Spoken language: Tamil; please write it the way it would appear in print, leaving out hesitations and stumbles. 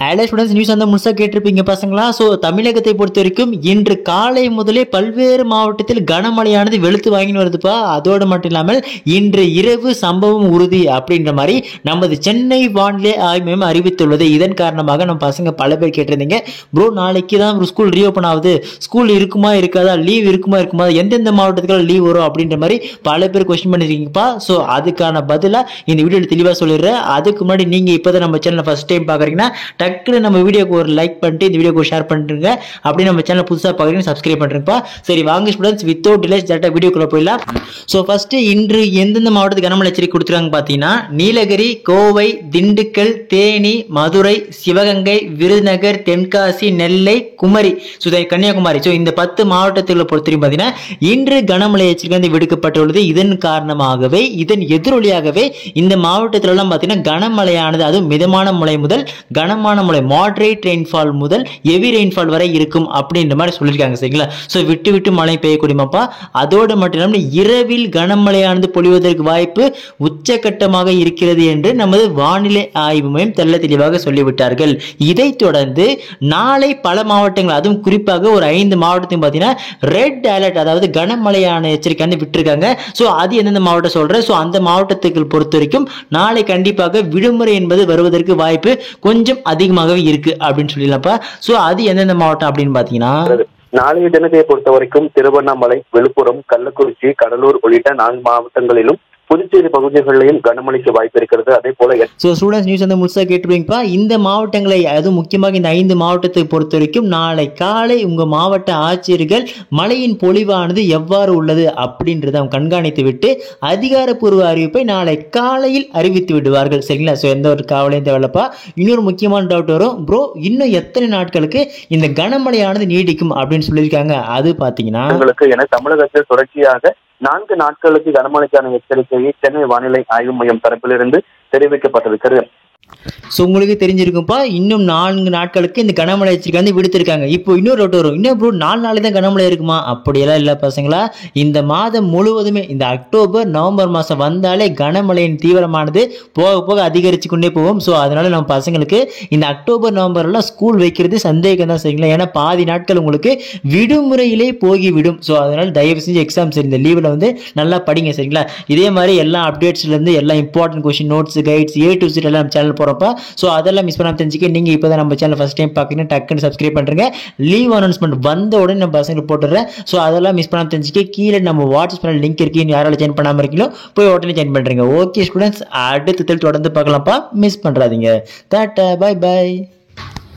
ஹலோ ஸ்டூடெண்ட்ஸ், நியூஸ் அந்த முழுசாக கேட்டிருப்பீங்க பசங்களா. ஸோ தமிழகத்தை பொறுத்த வரைக்கும் இன்று காலை முதலே பல்வேறு மாவட்டத்தில் கனமழையானது வெளுத்து வாங்கின்னு வருதுப்பா. அதோடு மட்டும் இல்லாமல் இன்று இரவு சம்பவம் உறுதி அப்படின்ற மாதிரி நமது சென்னை வானிலை ஆய்வு மையம் அறிவித்துள்ளது. இதன் காரணமாக நம்ம பசங்க பல பேர் கேட்டிருந்தீங்க, ப்ரோ நாளைக்கு தான் ஸ்கூல் ரீஓப்பன் ஆகுது, ஸ்கூல் இருக்குமா இருக்காதா, லீவ் இருக்குமா எந்தெந்த மாவட்டத்துக்கு லீவ் வரும் அப்படின்ற மாதிரி பல பேர் கொஸ்டின் பண்ணிருக்கீங்கப்பா. ஸோ அதுக்கான பதிலாக இந்த வீடியோவில் தெளிவாக சொல்லிடுறேன். அதுக்கு முன்னாடி நீங்கள் இப்போ தான் நம்ம சேனலை ஃபர்ஸ்ட் டைம் பார்க்குறீங்கன்னா டக்குனு நம்ம வீடியோக்கு ஒரு லைக் பண்ணிட்டு இந்த வீடியோக்கு ஷேர் பண்ணிட்டுருங்க. அப்படி நம்ம சேனல் புதுசாக பார்க்குறீங்க சப்ஸ்கிரைப் பண்ணுறேன்ப்பா. சரி வாங்க ஸ்டூடெண்ட்ஸ், வித்தவுட் டிலேஸ் டேரக்டாக வீடியோக்குள்ள போயிடலாம். ஸோ ஃபர்ஸ்ட் இன்று எந்தெந்த மாவட்டத்துக்கு கனமழை எச்சரிக்கை கொடுத்துருக்காங்க பார்த்தீங்கன்னா, நீலகிரி, கோவை, திண்டுக்கல், தேனி, மதுரை, சிவகங்கை, விருதுநகர், தென்காசி, நெல்லை, குமரி, கன்னியாகுமரி. ஸோ இந்த 10 மாவட்டத்தில் பொறுத்தவரைக்கும் பார்த்தீங்கன்னா இன்று கனமழை எச்சரிக்கை விடுக்கப்பட்டுள்ளது. இதன் காரணமாகவே இதன் எதிரொலியாகவே இந்த மாவட்டத்திலெல்லாம் பார்த்தீங்கன்னா கனமழையானது, அதுவும் மிதமான மழை முதல் கனமான மழை, மாடரேட் ரெயின்ஃபால் முதல் ஹெவி ரெயின்ஃபால் வரை இருக்கும் அப்படின்ற மாதிரி சொல்லியிருக்காங்க. சரிங்களா? ஸோ விட்டு விட்டு மழை பெய்யக்கூடியமாப்பா. அதோடு மட்டும் இல்லாமல் இரவில் கனமழையானது பொழிவதற்கு வாய்ப்பு உச்சகட்டமாக இருக்கிறது என்று நமது வானிலை ஆய்வு மையம் தெல்ல தெளிவாக சொல்லிவிட்டார்கள். இதைத் தொடர்ந்து நாளை பல மாவட்டங்கள், அதுவும் குறிப்பாக ஒரு 5 மாவட்டத்துக்கு பார்த்தீங்கன்னா ரெட் அலர்ட், அதாவது கனமழையான எச்சரிக்கை வந்து விட்டுருக்காங்க. ஸோ அது எந்தெந்த மாவட்டம் சொல்றேன். ஸோ அந்த மாவட்டத்துக்கு பொறுத்த வரைக்கும் நாளை கண்டிப்பாக விடுமுறை என்பது வருவதற்கு வாய்ப்பு கொஞ்சம் அதிகமாகவே இருக்கு அப்படின்னு சொல்லலாம்ப்பா. சோ அது எந்தெந்த மாவட்டம் அப்படின்னு பாத்தீங்கன்னா, நாளைய தினத்தை பொறுத்த வரைக்கும் திருவண்ணாமலை, விழுப்புரம், கள்ளக்குறிச்சி, கடலூர் உள்ளிட்ட 4 மாவட்டங்களிலும் புதுச்சேரி பகுதிகளிலும் கனமழைக்கு வாய்ப்பு இருக்கிறது. அதே போல ஸ்டூடெண்ட்ஸ் நியூஸ் வந்து முழுசா கேட்டுருப்பீங்கப்பா. இந்த மாவட்டங்களை, அதுவும் முக்கியமாக இந்த 5 மாவட்டத்தை பொறுத்த வரைக்கும் நாளை காலை உங்க மாவட்ட ஆட்சியர்கள் மழையின் பொழிவானது எவ்வாறு உள்ளது அப்படின்றத கண்காணித்து விட்டு அதிகாரப்பூர்வ அறிவிப்பை நாளை காலையில் அறிவித்து விடுவார்கள். சரிங்களா? ஸோ எந்த ஒரு காவலையும் தேவையில்லப்பா. இன்னொரு முக்கியமான டவுட் வரும், ப்ரோ இன்னும் எத்தனை நாட்களுக்கு இந்த கனமழையானது நீடிக்கும் அப்படின்னு சொல்லியிருக்காங்க. அது பாத்தீங்கன்னா என தமிழகத்தில் தொடர்ச்சியாக 4 நாட்களுக்கு கனமழைக்கான எச்சரிக்கையை சென்னை வானிலை ஆய்வு மையம் தரப்பிலிருந்து தெரிவிக்கப்பட்டிருக்கிறது. ஸோ உங்களுக்கு தெரிஞ்சிருக்கும்ப்பா, இன்னும் 4 நாட்களுக்கு இந்த கனமழை எச்சரிக்கை வந்து விடுத்திருக்காங்க. இப்போ இன்னொரு டவுட் வரும், இன்னும் ப்ரோ 4 நாளைக்கு தான் கனமழை இருக்குமா? அப்படியெல்லாம் இல்லை பசங்களா. இந்த மாதம் முழுவதுமே, இந்த அக்டோபர் நவம்பர் மாதம் வந்தாலே கனமழையின் தீவிரமானது போக போக அதிகரித்து கொண்டே போகும். ஸோ அதனால நம்ம பசங்களுக்கு இந்த அக்டோபர் நவம்பர்லாம் ஸ்கூல் வைக்கிறது சந்தேகம் தான். சரிங்களா? ஏன்னா பாதி நாட்கள் உங்களுக்கு விடுமுறையிலே போகிவிடும். ஸோ அதனால தயவு செஞ்சு எக்ஸாம்ஸ் இந்த லீவில் வந்து நல்லா படிங்க. சரிங்களா? இதே மாதிரி எல்லா அப்டேட்ஸ்லேருந்து எல்லா important question, notes, guides A to Z எல்லாம் சேனல் போறப்ப. ஸோ அதெல்லாம் மிஸ் பண்ணாம தெரிஞ்சுக்க நீங்க இப்போதான் நம்ம சேனல் ஃபர்ஸ்ட் டைம் பார்க்கணும், டக்குன்னு சப்ஸ்கிரைப் பண்ணுங்க. லீவ் அனௌன்ஸ்மெண்ட் வந்த உடனே நம்ம பசங்க போட்டுறேன். ஸோ அதெல்லாம் மிஸ் பண்ணாம தெரிஞ்சுக்க கீழே நம்ம வாட்ஸ்அப் சேனல் லிங்க் இருக்கு, யாரால ஜாயின் பண்ணாம இருக்கீங்களோ போய் உடனே ஜாயின் பண்றீங்க. ஓகே ஸ்டூடெண்ட்ஸ், அடுத்த தொடர்ந்து பார்க்கலாம்ப்பா, மிஸ் பண்றாதீங்க. டாடா, பை பை.